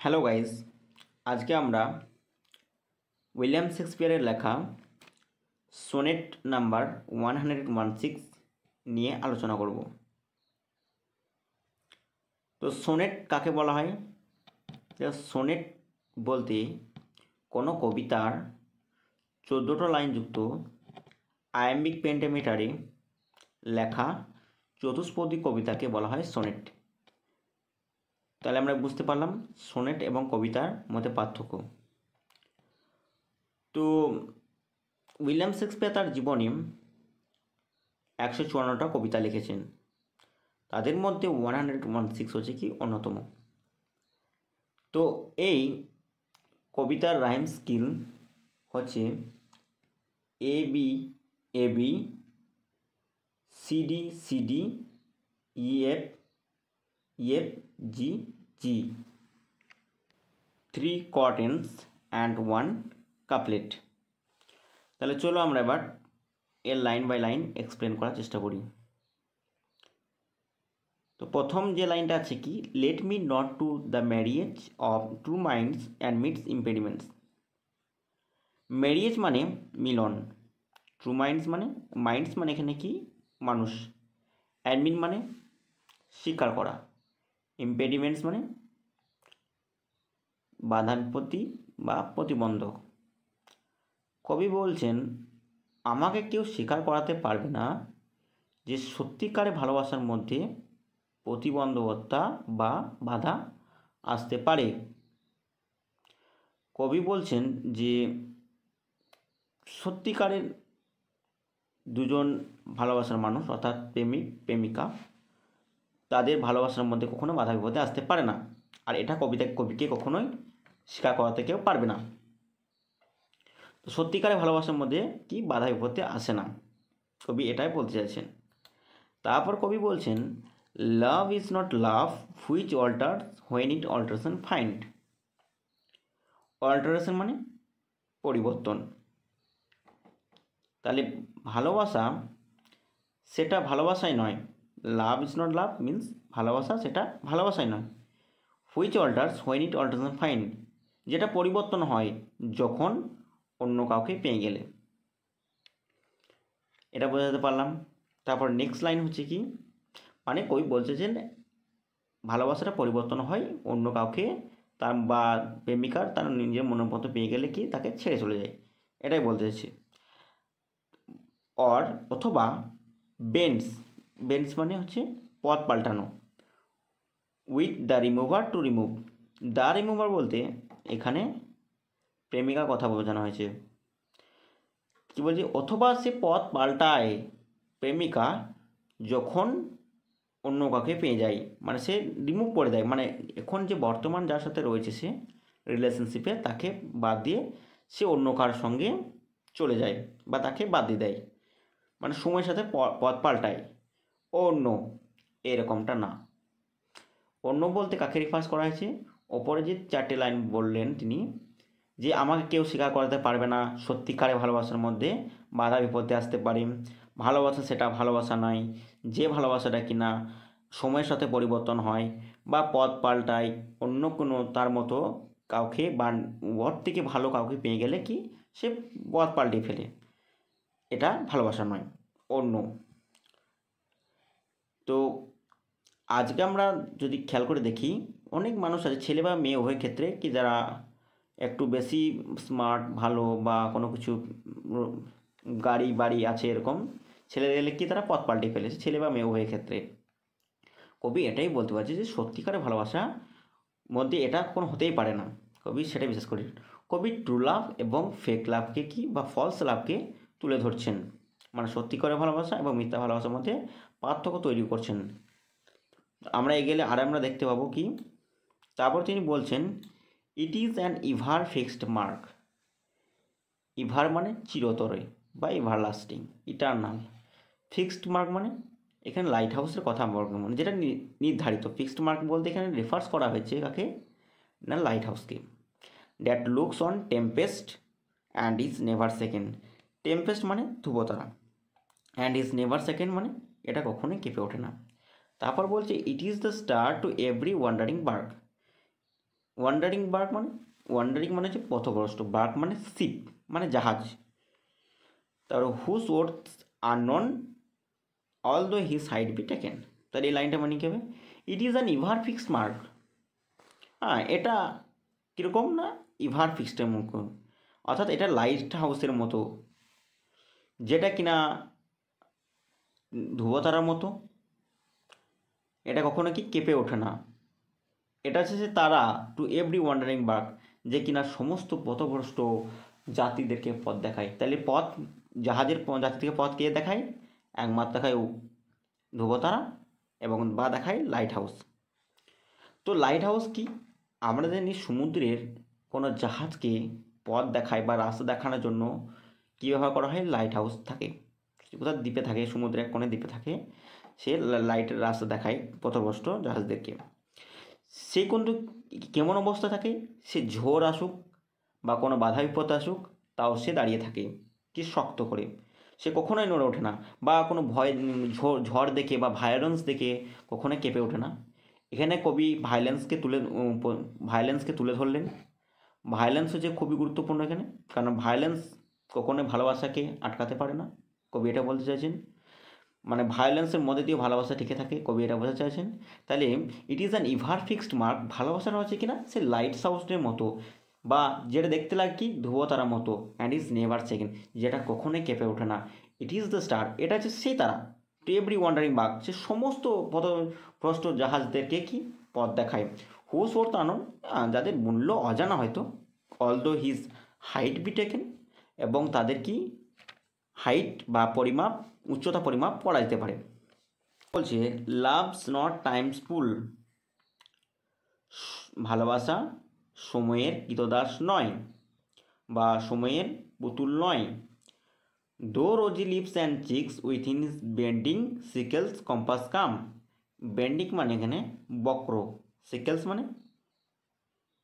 Hello guys, আজকে আমরা William শেক্সপিয়ারের লেখা সোনেট নাম্বার 116 নিয়ে আলোচনা করব। তো সোনেট কাকে বলা হয়? সোনেট বলতে কোনো কবিতার 14টা লাইনযুক্ত আয়াম্বিক পেন্টামিটারে লেখা চতুষ্পদী কবিতাকে বলা হয় সোনেট। তাহলে আমরা বুঝতে পারলাম সোনেট এবং কবিতার মধ্যে পার্থক্য। তো উইলিয়াম শেক্সপিয়ার তার জীবনে 154টা কবিতা লিখেছেন, তাদের মধ্যে 116 হচ্ছে কি অন্যতম। তো এই কবিতার রাইম স্কিল হচ্ছে A B A B, C D C D, E F F G G, 3 quatrains and 1 couplet. তাহলে চলো আমরা এবার এর লাইন বাই লাইন এক্সপ্লেন করার চেষ্টা করি। তো প্রথম যে লাইনটা আছে কি, let me not to the marriage of two minds and মিটস ইম্পেডিমেন্টস। ম্যারিয়েজ মানে মিলন, ট্রু মাইন্ডস মানে মাইন্ডস মানে এখানে কি মানুষ, অ্যাডমিন মানে স্বীকার করা, ইম্পেডিমেন্টস মানে বাধা বিপত্তি বা প্রতিবন্ধক। কবি বলছেন আমাকে কেউ স্বীকার করাতে পারবে না যে সত্যিকারে ভালোবাসার মধ্যে প্রতিবন্ধকতা বা বাধা আসতে পারে। কবি বলছেন যে সত্যিকারের দুজন ভালোবাসার মানুষ অর্থাৎ প্রেমিক প্রেমিকা, তাদের ভালোবাসার মধ্যে কখনো বাধা বিপদে আসতে পারে না, আর এটা কবিকে কখনোই স্বীকার করাতে কেউ পারবে না। তো সত্যিকারের ভালোবাসার মধ্যে কি বাধা বিপদে আসে না, কবি এটাই বলতে চাইছেন। তারপর কবি বলছেন love is not love which alter when it alteration find. Alteration মানে পরিবর্তন। তাহলে ভালোবাসা সেটা ভালোবাসাই নয়, love is not love means ভালোবাসা সেটা ভালোবাসাই নয়। Which alters when it alteration find, যেটা পরিবর্তন হয় যখন অন্য কাউকে পেয়ে গেলে। এটা বোঝাতে পারলাম। তারপর নেক্সট লাইন হচ্ছে কি, মানে কবি বলছে যে ভালোবাসাটা পরিবর্তন হয় অন্য কাউকে তার বা প্রেমিকার তার নিজের মনের মতো পেয়ে গেলে কি তাকে ছেড়ে চলে যায়, এটাই বলতে চাইছি। অথবা বেন্স, বেন্স মানে হচ্ছে পথ পাল্টানো, with the remover to remove. The remover বলতে এখানে প্রেমিকার কথা বোঝানো হয়েছে। কি বলছে, অথবা সে পথ পাল্টায় প্রেমিকা যখন অন্য কাউকে পেয়ে যায়, মানে সে রিমুভ করে দেয়, মানে এখন যে বর্তমান যার সাথে রয়েছে সে রিলেশনশিপে তাকে বাদ দিয়ে সে অন্য কার সঙ্গে চলে যায় বা তাকে বাদ দিয়ে দেয়, মানে সময়ের সাথে পথ পাল্টায়। অন্য এরকমটা না। অন্য বলতে কাকে রিফার্স করা হয়েছে, ওপরে যে 4টে লাইন বললেন তিনি, যে আমাকে কেউ স্বীকার করাতে পারবে না সত্যিকারে ভালোবাসার মধ্যে বাধা বিপত্তি আসতে পারে। ভালোবাসা সেটা ভালোবাসা নয় যে ভালোবাসাটা কিনা সময়ের সাথে পরিবর্তন হয় বা পথ পাল্টায়, অন্য কোনো তার মতো কাউকে বা ওর থেকে ভালো কাউকে পেয়ে গেলে কি সে পথ পাল্টিয়ে ফেলে, এটা ভালোবাসা নয়, অন্য। তো আজকে আমরা যদি খেয়াল করে দেখি অনেক মানুষ আছে, ছেলে বা মেয়ে উভয় ক্ষেত্রে, কি যারা একটু বেশি স্মার্ট ভালো বা কোনো কিছু গাড়ি বাড়ি আছে এরকম ছেলে এলে কি তারা পথ পাল্টে ফেলেছে, ছেলে বা মেয়ে উভয় ক্ষেত্রে। কবি এটাই বলতে পারছে যে সত্যিকারের ভালোবাসা মধ্যে এটা কোনো হতেই পারে না, কবি সেটাই বিশেষ করে। কবি ট্রু লাভ এবং ফেক লাভকে কি বা ফলস লাভকে তুলে ধরছেন, মানে সত্যিকারের ভালোবাসা এবং মিথ্যা ভালোবাসার মধ্যে পার্থক্য তৈরি করছেন। আমরা এগেলে আর আমরা দেখতে পাবো কি, তারপর তিনি বলছেন it is an ever fixed mark. Ever মানে চিরতরে বা everlasting, eternal. Fixed mark মানে এখানে লাইট হাউসের কথা মানে যেটা নির্ধারিত। ফিক্সড মার্ক বলতে এখানে রেফার্স করা হয়েছে কাকে না, লাইট হাউসকে। That looks on tempest and is never second. Tempest মানে ধ্রুবতারা, অ্যান্ড ইজ নেভার সেকেন্ড মানে এটা কখনোই কেঁপে ওঠে না। তারপর বলছে it is the star to every wandering bird. Wandering bark মানে, ওয়ান্ডারিং মানে হচ্ছে পথভ্রষ্ট, বার্গ মানে শিপ মানে জাহাজ। তারপর whose worths are none although his height be taken. তাহলে এই লাইনটা মানে কী হবে, it is an ever fixed mark. হ্যাঁ, এটা কীরকম না, ইভার ফিক্সডের মতো, অর্থাৎ এটা লাইট হাউসের মতো, যেটা কিনা ধ্রুবতারার মতো, এটা কখনো কি কেঁপে ওঠে না। এটা হচ্ছে যে তারা টু এভরি ওয়ান্ডারিং বার্গ, যে কিনা সমস্ত পথভ্রষ্ট যাত্রীদেরকে পথ দেখায়। তাহলে পথ, জাহাজের যাত্রীকে পথ কে দেখায়, একমাত্র দেখায় ধ্রুবতারা এবং বা দেখায় লাইট হাউস। তো লাইট হাউস কি, আমরা জানি সমুদ্রের কোনো জাহাজকে পথ দেখায় বা রাস্তা দেখানোর জন্য কী ব্যবহার করা হয়, লাইট হাউস থাকে। কোথাও দ্বীপে থাকে, সমুদ্রের কোণে দ্বীপে থাকে, সে লাইটের রাস্তা দেখায় পথভ্রষ্ট জাহাজদেরকে। সে কিন্তু কেমন অবস্থা থাকে, সে ঝড় আসুক বা কোনো বাধা বিপদ আসুক, তাও সে দাঁড়িয়ে থাকে কি শক্ত করে, সে কখনোই নড়ে ওঠে না, বা কোনো ভয় ঝড় দেখে বা ভায়োলেন্স দেখে কখনোই কেঁপে ওঠে না। এখানে কবি ভায়োলেন্সকে তুলে ধরলেন। ভায়োলেন্স হচ্ছে খুবই গুরুত্বপূর্ণ এখানে, কারণ ভায়োলেন্স কখনোই ভালোবাসাকে আটকাতে পারে না, কবি এটা বলতে চাইছেন। মানে ভায়োলেন্সের মধ্যে দিয়ে ভালোবাসা টিকে থাকে, কবি এটা বোঝাতে চাইছেন। তাহলে ইট is an ever fixed mark, ভালোবাসাটা হচ্ছে কিনা সে লাইট হাউসের মতো, বা যেটা দেখতে লাগে কি ধ্রুবতারার মতো, অ্যান্ড ইজ নেভার সেকেন্ড, যেটা কখনোই কেঁপে ওঠে না। ইট ইজ দ্য স্টার, এটা হচ্ছে সেই তারা, টু এভরি ওয়ান্ডারিং বার্গ, সে সমস্ত পথভ্রষ্ট জাহাজদেরকে কি পথ দেখায়। হুজ ওয়ার্থ আননোন, যাদের মূল্য অজানা হয়তো, although his height be taken, এবং তাদের কি হাইট বা পরিমাপ, উচ্চতা পরিমাপ করা যেতে পারে। বলছে লাভস নট টাইমস ফুল, ভালোবাসা সময়ের কৃতদাস নয় বা সময়ের পুতুল নয়। Though rosy lips and cheeks within bending sickle's compass come. Bending মানে এখানে বক্র, সিকেলস মানে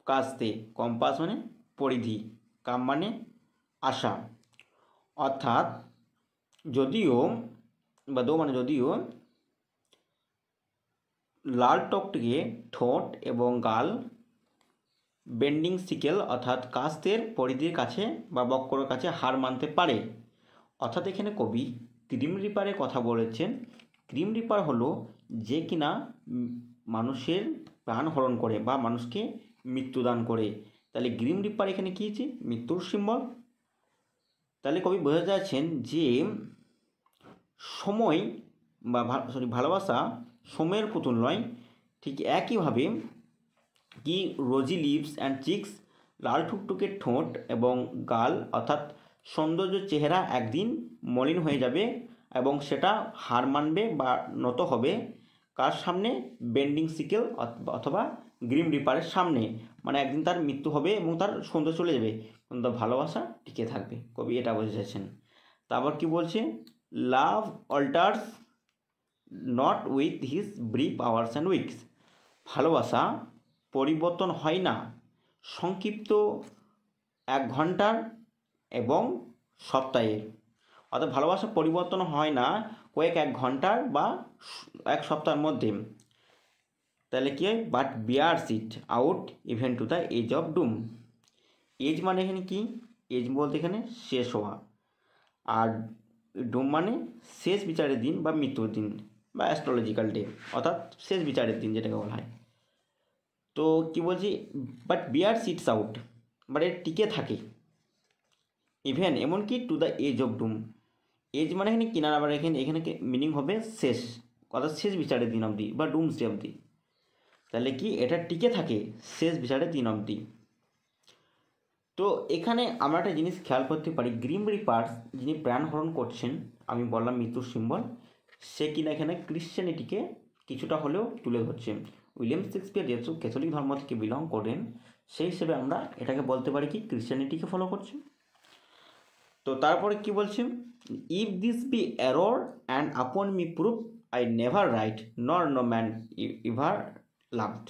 কাস্তে, কম্পাস মানে পরিধি, কাম মানে আশা। অর্থাৎ যদিও বা দো মানে যদিও লাল টকটকে ঠোঁট এবং গাল বেন্ডিং সিকেল অর্থাৎ কাস্তের পরিধির কাছে বা বক্রর কাছে হার মানতে পারে। অর্থাৎ এখানে কবি গ্রিম রিপারের কথা বলেছেন। গ্রিম রিপার হলো যে কিনা মানুষের প্রাণ হরণ করে বা মানুষকে মৃত্যুদান করে। তাহলে গ্রিম রিপার এখানে কী হচ্ছে, মৃত্যুর সিম্বল। তাহলে কবি বোঝাতে চাচ্ছেন যে সময় বা ভালোবাসা সময়ের পুতুল নয়। ঠিক একইভাবে কি রোজি লিপস অ্যান্ড চিক্স, লাল টুকটুকে ঠোঁট এবং গাল অর্থাৎ সৌন্দর্য চেহারা একদিন মলিন হয়ে যাবে এবং সেটা হার মানবে বা নত হবে কার সামনে, বেন্ডিং সিকেল অথবা গ্রিম রিপারের সামনে। মানে একদিন তার মৃত্যু হবে এবং তার সৌন্দর্য চলে যাবে, কিন্তু ভালোবাসা টিকে থাকবে, কবি এটা বোঝাচ্ছেন। তারপর কি বলছে, love alters not with his brief hours and weeks, ভালোবাসা পরিবর্তন হয় না সংক্ষিপ্ত 1 ঘন্টার এবং সপ্তাহের। অর্থাৎ ভালোবাসা পরিবর্তন হয় না কয়েক 1 ঘন্টার বা 1 সপ্তাহের মধ্যে। তাহলে কী হয়, but bears it out even to the edge of doom. Edge মানে এখানে কি, এজ বলতে এখানে শেষ হওয়া, আর ডুম মানে শেষ বিচারের দিন বা মৃত্যুর দিন বা অ্যাস্ট্রোলজিক্যাল ডে, অর্থাৎ শেষ বিচারের দিন যেটাকে বলা হয়। তো কী বলছি, but bear sits out, but এর টিকে থাকে, ইভেন এমনকি to the edge of doom. Edge মানে এখানে কিনার, আবার এখানে মিনিং হবে শেষ, অর্থাৎ শেষ বিচারের দিন অবধি বা ডুমস ডে অবধি। তাহলে কি এটা টিকে থাকে শেষ বিচারের দিন অবধি। তো এখানে আমরা একটা জিনিস খেয়াল করতে পারি, গ্রিম রিপার যিনি প্রাণহরণ করছেন, আমি বললাম মৃত্যুর সিম্বল, সে কিনা এখানে ক্রিশ্চিয়ানিটিকে কিছুটা হলেও তুলে ধরছেন। উইলিয়াম শেক্সপিয়ার যেহেতু ক্যাথলিক ধর্ম থেকে বিলং করেন, সেই হিসেবে আমরা এটাকে বলতে পারি কি ক্রিশ্চিয়ানিটিকে ফলো করছে। তো তারপরে কি বলছে, if this be error and upon me proof I never write nor no man ever loved.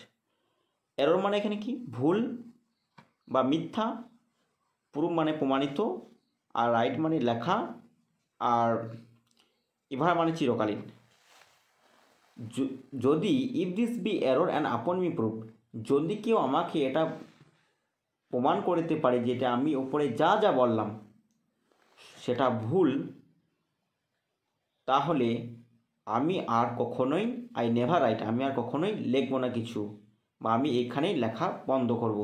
Error মানে এখানে কি ভুল বা মিথ্যা, প্রুফ মানে প্রমাণিত, আর রাইট মানে লেখা, আর ইভার মানে চিরকালীন। যদি if this be error and upon me proof, যদি কেউ আমাকে এটা প্রমাণ করতে পারে যে এটা আমি ওপরে যা যা বললাম সেটা ভুল, তাহলে আমি আর কখনোই আমি আর কখনোই লিখব না কিছু, বা আমি এখানেই লেখা বন্ধ করব।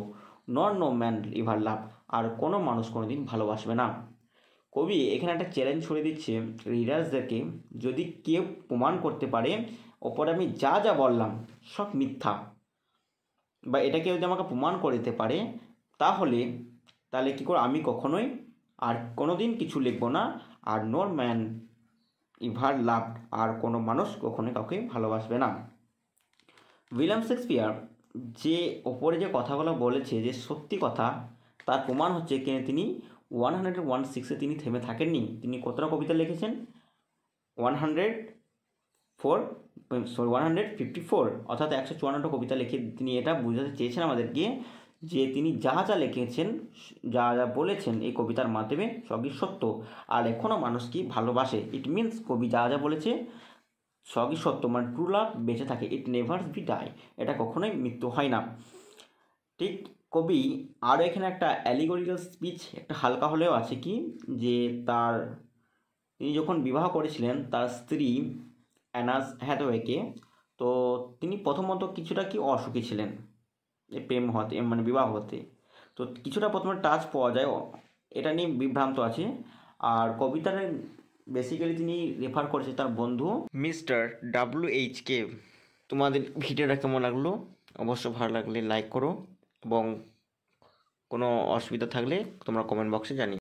নো ম্যান এভার লাভ, আর কোনো মানুষ কোনো দিন ভালোবাসবে না। কবি এখানে একটা চ্যালেঞ্জ ছড়ে দিচ্ছে রিডার্সদেরকে, যদি কেউ প্রমাণ করতে পারে ওপরে আমি যা যা বললাম সব মিথ্যা, বা এটাকে যদি আমাকে প্রমাণ করে দিতে পারে, তাহলে তাহলে কী করে আমি কখনোই আর কোনো দিন কিছু লিখব না। আর নো ম্যান ইভার লাভ, আর কোনো মানুষ কখনোই কাউকে ভালোবাসবে না। উইলিয়াম শেক্সপিয়ার যে ওপরে যে কথাগুলো বলেছে যে সত্যি কথা, তার প্রমাণ হচ্ছে তিনি 116 তিনি থেমে থাকেননি। তিনি কতটা কবিতা লিখেছেন? 154, অর্থাৎ 154টা কবিতা লিখে তিনি এটা বোঝাতে চেয়েছেন আমাদেরকে যে তিনি যা যা লিখেছেন, যা যা বলেছেন এই কবিতার মাধ্যমে সবই সত্য, আর এখনও মানুষ কি ভালোবাসে। ইট মিনস কবি যা যা বলেছে সবই সত্য, মানে ট্রু লাভ বেঁচে থাকে, ইট নেভার বি ডাই, এটা কখনোই মৃত্যু হয় না। ঠিক কবি আরও এখানে একটা অ্যালিগরিক্যাল স্পিচ একটা হালকা হলেও আছে কি, যে তিনি যখন বিবাহ করেছিলেন তার স্ত্রী অ্যানা হ্যাথওয়েকে, তো তিনি প্রথমত কিছুটা কি অসুখী ছিলেন এই প্রেম হতে, মানে বিবাহ হতে, তো কিছুটা প্রথমে টাচ পাওয়া যায়, এটা নিয়ে বিভ্রান্ত আছে। আর কবিতার বেসিক্যালি তিনি রেফার করেছে তার বন্ধু মিস্টার WH কে। তোমাদের ভিডিওটা কেমন লাগলো? অবশ্য ভালো লাগলে লাইক করো, এবং কোনো অসুবিধা থাকলে তোমরা কমেন্ট বক্সে জানিও।